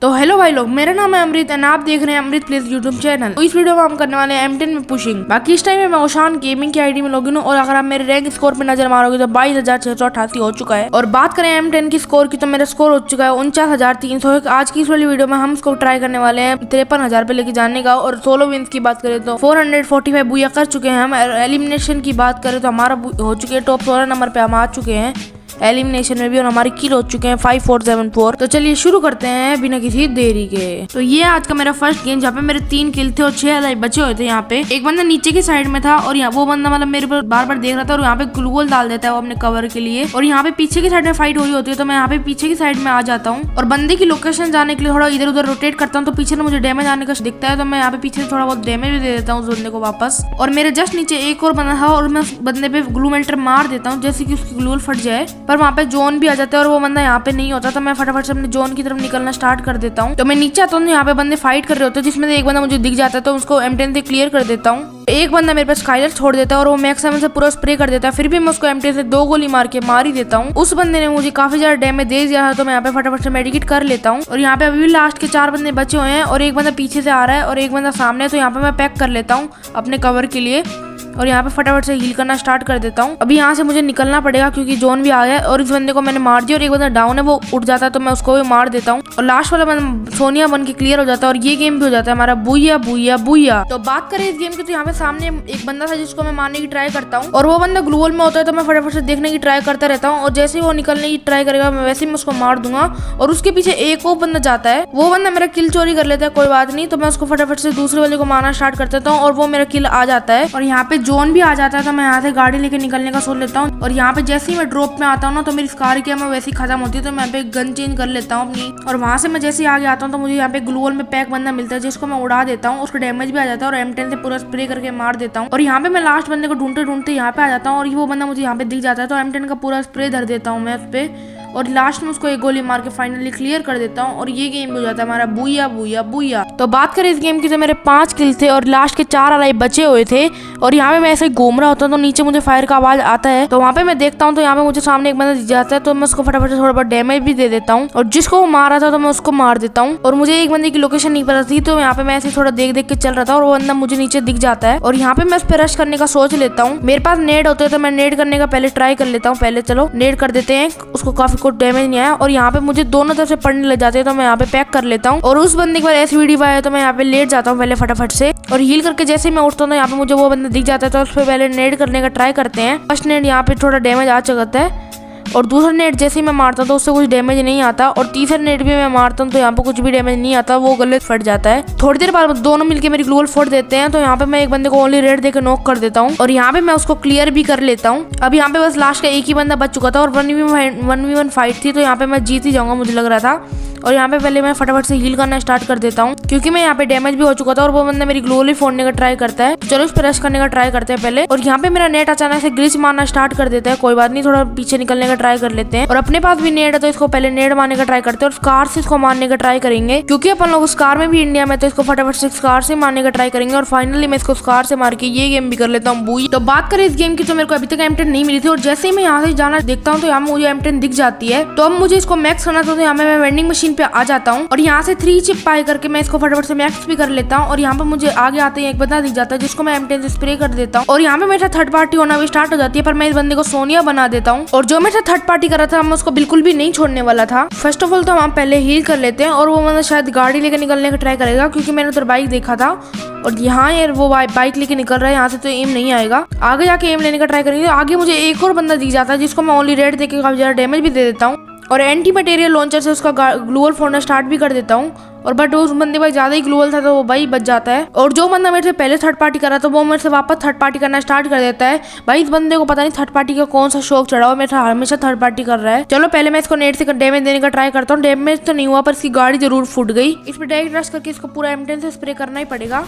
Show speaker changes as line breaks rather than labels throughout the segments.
तो हेलो भाई लोग, मेरा नाम है अमृत एंड आप देख रहे हैं अमृत प्लेस यूट्यूब चैनल। तो इस वीडियो में हम करने वाले हैं M10 में पुशिंग। बाकी इस टाइम में मैं ओशान गेमिंग की आईडी में लॉगिन हूं और अगर आप मेरे रैंक स्कोर पे नजर मारोगे तो 22,688 हो चुका है। और बात करें M10 की स्कोर की तो मेरा स्कोर हो चुका है 49,301। आज की इस वाली वीडियो में हम इसको ट्राई करने वाले हैं 53,000 पे लेके जाने का। और सोलो विन्स की बात करें तो 445 बुया कर चुके हैं हम। एलिमिनेशन की बात करें तो हमारा हो चुके हैं टॉप 16 नंबर पे हम आ चुके हैं एलिमिनेशन में भी, और हमारी किल हो चुके हैं 5474। तो चलिए शुरू करते हैं बिना किसी देरी के। तो ये आज का मेरा फर्स्ट गेम जहाँ पे मेरे 3 किल थे और 6 लाइफ बचे हुए थे। यहाँ पे एक बंदा नीचे की साइड में था और वो बंदा मतलब मेरे पर बार बार देख रहा था और यहाँ पे ग्लूवॉल डाल देता है वो अपने कवर के लिए। और यहाँ पे पीछे की साइड में फाइट हो रही होती है तो मैं यहाँ पे पीछे की साइड में आ जाता हूँ और बंदे की लोकेशन जाने के लिए थोड़ा इधर उधर रोटेट करता हूँ। तो पीछे से मुझे डैमेज आने का दिखता है तो मैं यहाँ पे पीछे से थोड़ा बहुत डैमेज भी दे देता हूँ उस बंदे को वापस। और मेरे जस्ट नीचे एक और बंदा था और मैं उस बंदे पे ग्लू मेल्टर मार देता हूँ जैसे कि उसकी ग्लूवॉल फट जाए। पर वहाँ पे जोन आ जाता है और वो बंदा यहाँ पे नहीं होता तो मैं फटाफट से अपने जोन की तरफ निकलना स्टार्ट कर देता हूँ। तो मैं नीचे आता हूँ, यहाँ पे बंदे फाइट कर रहे होते हैं जिसमें से एक बंदा मुझे दिख जाता है तो उसको M10 से क्लियर कर देता हूँ। एक बंदा मेरे पास स्काइलर छोड़ देता है और वो मैक्सिमम से पूरा स्प्रे कर देता है, फिर भी मैं उसको M10 से 2 गोली मार के मार ही देता हूँ। उस बंदे ने मुझे काफी ज्यादा डैमेज दे दिया है तो मैं यहाँ पे फटाफट से मेडिकेट कर लेता हूँ। और यहाँ पे अभी भी लास्ट के 4 बंदे बचे हुए हैं और एक बंदा पीछे से आ रहा है और एक बंदा सामने है। तो यहाँ पे मैं पैक कर लेता हूँ अपने कवर के लिए और यहाँ पे फटाफट से हील करना स्टार्ट कर देता हूँ। अभी यहाँ से मुझे निकलना पड़ेगा क्योंकि जोन भी आ गया और इस बंदे को मैंने मार दिया और एक बंदा डाउन है वो उठ जाता है तो मैं उसको भी मार देता हूँ और लास्ट वाला बंदा सोनिया बन के क्लियर हो जाता है और ये गेम भी हो जाता है हमारा बुया बुया बुया। तो बात करें इस गेम की तो यहाँ पे सामने एक बंदा था जिसको मैं मारने की ट्राई करता हूँ और वो बंदा ग्लूवॉल में होता है तो मैं फटाफट से देखने की ट्राई करता रहता हूँ और जैसे ही वो निकलने की ट्राई करेगा मैं वैसे ही उसको मार दूंगा। और उसके पीछे एक और बंदा जाता है, वो बंदा मेरा किल चोरी कर लेता है, कोई बात नहीं। तो मैं उसको फटाफट से दूसरे वाले को मारना स्टार्ट कर देता हूँ और वो मेरा किल आ जाता है और यहाँ पे जोन भी आ जाता है तो मैं यहाँ से गाड़ी लेके निकलने का सोच लेता हूँ। और यहाँ पे जैसे ही मैं ड्रॉप में आता हूँ ना तो मेरी स्कार की मैं वैसे ही खत्म होती है तो मैं यहाँ पे गन चेंज कर लेता हूँ अपनी। और वहां से मैं जैसे ही आगे आता हूँ तो मुझे यहाँ पे ग्लूवॉल में पैक बंदा मिलता है जिसको मैं उड़ा देता हूँ, उसको डैमेज भी आ जाता है और M10 से पूरा स्प्रे करके मार देता हूँ। और यहाँ पे मैं लास्ट बंदे को ढूंढते ढूंढते यहाँ पे आ जाता हूँ और वो बंदा मुझे यहाँ पे दिख जाता है तो M10 का पूरा स्प्रे धर देता हूँ मैं उस पे और लास्ट में उसको एक गोली मार के फाइनली क्लियर कर देता हूँ और ये गेम हो जाता है हमारा बुया बुया बुया। तो बात करें इस गेम की तो मेरे 5 किल थे और लास्ट के 4 अलाइव बचे हुए थे और यहाँ पे मैं ऐसे घूम रहा होता हूँ तो नीचे मुझे फायर का आवाज आता है तो वहाँ पे मैं देखता हूँ तो यहाँ पे मुझे सामने एक बंदा दिख जाता है तो मैं उसको फटाफट से थोड़ा बहुत डैमेज भी दे देता हूँ और जिसको वो मार रहा था तो मैं उसको मार देता हूँ। और मुझे एक बंदे की लोकेशन नहीं पता थी तो यहाँ पे मैं ऐसे थोड़ा देख देख के चल रहा था और वो बंदा मुझे नीचे दिख जाता है और यहाँ पे मैं उस पर रश करने का सोच लेता हूँ। मेरे पास नेड होते हैं तो मैं नेड करने का पहले ट्राई कर लेता हूँ। पहले चलो नेड कर देते हैं, उसको काफी कुछ डैमेज नहीं आया और यहाँ पे मुझे दोनों तरफ से पड़ने लग जाते हैं तो मैं यहाँ पे पैक कर लेता हूँ। और उस बंदे के बाद SVD आया तो मैं यहाँ पे लेट जाता हूँ पहले फटाफट से और हील करके जैसे मैं उठता हूँ यहाँ पे मुझे वो बंदा दिख जाता है तो उस पर पहले नेड करने का ट्राई करते हैं। फर्स्ट नेड यहाँ पे थोड़ा डैमेज आ चुका है और दूसरा नेट जैसे ही मैं मारता हूँ तो उससे कुछ डैमेज नहीं आता और तीसरा नेट भी मैं मारता हूँ तो यहाँ पे कुछ भी डैमेज नहीं आता, वो गले फट जाता है। थोड़ी देर बाद दोनों मिलके मेरी ग्लूवॉल फोड़ देते हैं तो यहाँ पे मैं एक बंदे को ओनली रेड देकर नॉक कर देता हूँ और यहाँ पे मैं उसको क्लियर भी कर लेता हूँ। अब यहाँ पे बस लास्ट का एक ही बंदा बच चुका था और 1v1 फाइट थी तो यहाँ पे मैं जीत ही जाऊंगा मुझे लग रहा था। और यहाँ पे पहले मैं फटाफट से हील करना स्टार्ट कर देता हूँ क्योंकि मैं यहाँ पे डैमेज भी हो चुका था और वो बंदा मेरी ग्लूवॉल फोड़ने का ट्राई करता है। चलो इस पर रश करने का ट्राई करते हैं पहले। और यहाँ पे मेरा नेट अचानक से ग्लिच मारना स्टार्ट कर देता है, कोई बात नहीं, थोड़ा पीछे निकलने का ट्राई कर लेते हैं। और अपने पास भी नेट है तो इसको पहले नेट मारने का ट्राई करते हैं और स्कार से इसको मारने का ट्राई करेंगे क्योंकि अपन लोग स्कार में भी इंडिया में तो इसको फटाफट से स्कार से मारने का ट्राई करेंगे और फाइनली मैं इसको स्कार से मार के ये गेम भी कर लेता हूँ बुई। तो बात करें इस गेम की तो मेरे को अभी तक M10 नहीं मिली थी और जैसे ही मैं यहाँ से जाना देखता हूँ तो यहाँ मुझे M10 दिख जाती है तो अब मुझे इसको मैक्स करना था तो यहाँ मैं वेंडिंग मशीन पे आ जाता हूँ और यहाँ से 3 चिप पाई करके मैं इसको फटाफट से मैक्स भी कर लेता हूँ। और यहाँ पे मुझे आगे आते ही एक बंदा दिख जाता है जिसको मैं M10 से स्प्रे कर देता हूँ और यहाँ पे मेरा थर्ड पार्टी होना भी स्टार्ट हो जाती है पर मैं इस बंदे को सोनिया बना देता हूँ और जो मेरा थर्ड पार्टी कर रहा था मैं उसको बिल्कुल भी नहीं छोड़ने वाला था। फर्स्ट ऑफ ऑल तो हम पहले हील कर लेते हैं और वो बंदा शायद गाड़ी लेकर निकलने का ट्राई करेगा क्योंकि मैंने उधर बाइक देखा था और यहाँ यार वो बाइक लेके निकल रहा है, यहाँ से तो एम नहीं आएगा, आगे जाके एम लेने का ट्राई करेंगे। आगे मुझे एक और बंदा दिख जाता है जिसको मैं ओनली रेड देके काफी ज्यादा डैमेज भी दे देता हूँ और एंटी मटेरियल लॉन्चर से उसका ग्लूवॉल फोड़ना स्टार्ट भी कर देता हूँ और बट उस बंदे भाई ज्यादा ही ग्लूवॉल था तो वो भाई बच जाता है। और जो बंदा मेरे से पहले थर्ड पार्टी कर रहा था वो मेरे से वापस थर्ड पार्टी करना स्टार्ट कर देता है। भाई इस बंदे को पता नहीं थर्ड पार्टी का कौन सा शौक चढ़ा हुआ, मेरा हमेशा थर्ड पार्टी कर रहा है। चलो पहले मैं इसको नेट से डैमेज देने का ट्राई करता हूँ। डैमेज तो नहीं हुआ पर इसकी गाड़ी जरूर फूट गई। इस पर डायरेक्ट रश करके इसको पूरा M10 से स्प्रे करना ही पड़ेगा।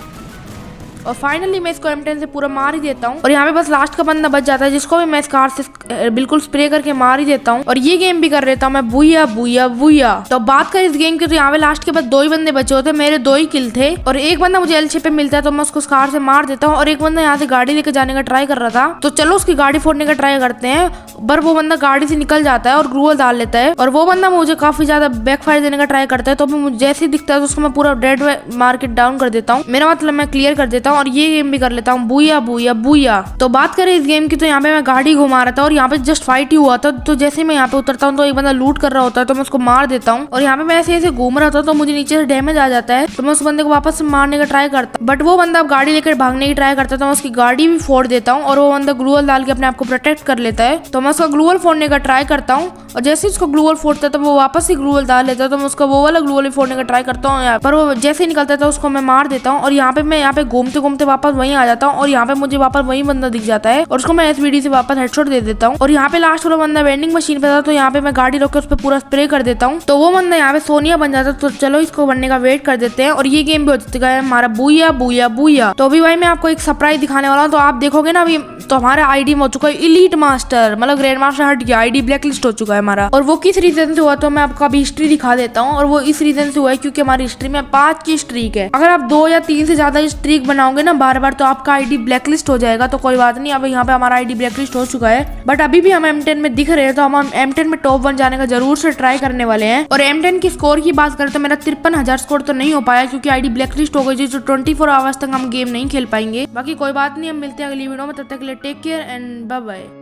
और फाइनली मैं इसको M10 से पूरा मार ही देता हूँ। और यहाँ पे बस लास्ट का बंदा बच जाता है जिसको भी मैं इस कार से बिल्कुल स्प्रे करके मार ही देता हूँ और ये गेम भी कर लेता हूँ मैं। बुया बुया बुया। तो बात करें इस गेम की तो यहाँ पे लास्ट के बाद 2 ही बंदे बचे होते, मेरे 2 ही किल थे और एक बंदा मुझे L6 पे मिलता है तो मैं उसको कार से मार देता हूँ और एक बंदा यहाँ से गाड़ी लेके जाने का ट्राई कर रहा था तो चलो उसकी गाड़ी फोड़ने का ट्राई करते हैं। पर वो बंदा गाड़ी से निकल जाता है और ग्लूवॉल डाल लेता है और वो बंदा मुझे काफी ज्यादा बैकफायर देने का ट्राई करता है तो मुझे जैसे ही दिखता है तो उसको मैं पूरा डेड मार के डाउन कर देता हूँ। मेरा मतलब मैं क्लियर कर देता हूँ और ये गेम भी कर लेता हूँ। बुया बुया बुया। तो बात करें इस गेम की तो यहाँ पे मैं गाड़ी घुमा रहा था और यहाँ पे जस्ट फाइट ही हुआ था तो जैसे मैं यहाँ पे उतरता हूँ तो एक बंदा लूट कर रहा होता है तो मैं उसको मार देता हूँ और यहाँ पे मैं ऐसे ऐसे घूम रहा था तो मुझे नीचे से डैमेज आ जाता है तो मैं उस बंदे को वापस से मारने का ट्राई करता बट वो बंदा अब गाड़ी लेकर भागने की ट्राई करता है तो मैं उसकी गाड़ी भी फोड़ देता हूँ और वो बंदा ग्लूवॉल डाल के अपने आप को प्रोटेक्ट कर लेता है तो मैं उसका ग्लूवॉल फोड़ने का ट्राई करता हूँ और जैसे ही उसको ग्लूवॉल फोड़ता है तो वो वापस ही ग्लूवॉल डाल लेता है तो मैं उसका वो वाला ग्लूवॉल भी फोड़ने का ट्राई करता हूँ पर वो जैसे ही निकलता है तो उसको मैं मार देता हूँ और यहाँ पे मैं यहाँ पे घूमते घूमते वापस वहीं आ जाता हूँ और यहाँ पे मुझे वापस वही बंदा दिख जाता है और उसको मैं SVD से वापस हेडशॉट दे देता हूँ और यहाँ पे लास्ट वाला बंदा वेंडिंग मशीन पे था तो यहाँ पे मैं गाड़ी रोक के उस पर पूरा स्प्रे कर देता हूँ तो वो बंदा यहाँ पे सोनिया बन जाता है तो चलो इसको बनने का वेट कर देते हैं और ये गेम भी हो चुका है हमारा। बुया बुया बुया। तो अभी भाई मैं आपको एक सरप्राइज दिखाने वाला हूँ तो आप देखोगे ना अभी तो हमारा आईडी में हो चुका है इलीट मास्टर, मतलब ग्रैंड मास्टर हट गया, आईडी ब्लैक लिस्ट हो चुका है हमारा। और वो किस रीजन से हुआ तो मैं आपको अभी हिस्ट्री दिखा देता हूँ और वो इस रीजन से हुआ है क्योंकि हमारी हिस्ट्री में 5 की स्ट्रीक है। अगर आप 2 या 3 से ज्यादा स्ट्रीक बनाओगे ना बार बार तो आपका आईडी ब्लैक लिस्ट हो जाएगा। तो कोई बात नहीं, अब यहाँ पे हमारा आईडी ब्लैक लिस्ट हो चुका है बट अभी भी हम M10 में दिख रहे हैं तो हम M10 में टॉप 1 जाने का जरूर से ट्राई करने वाले हैं। और M10 की स्कोर की बात करें तो मेरा 53,000 स्कोर तो नहीं हो पाया क्योंकि आईडी ब्लैक लिस्ट हो गई जो 24 आवर्स तक हम गेम नहीं खेल पाएंगे। बाकी कोई बात नहीं, हम मिलते हैं अगली वीडियो में, तब तक के लिए take care and bye bye.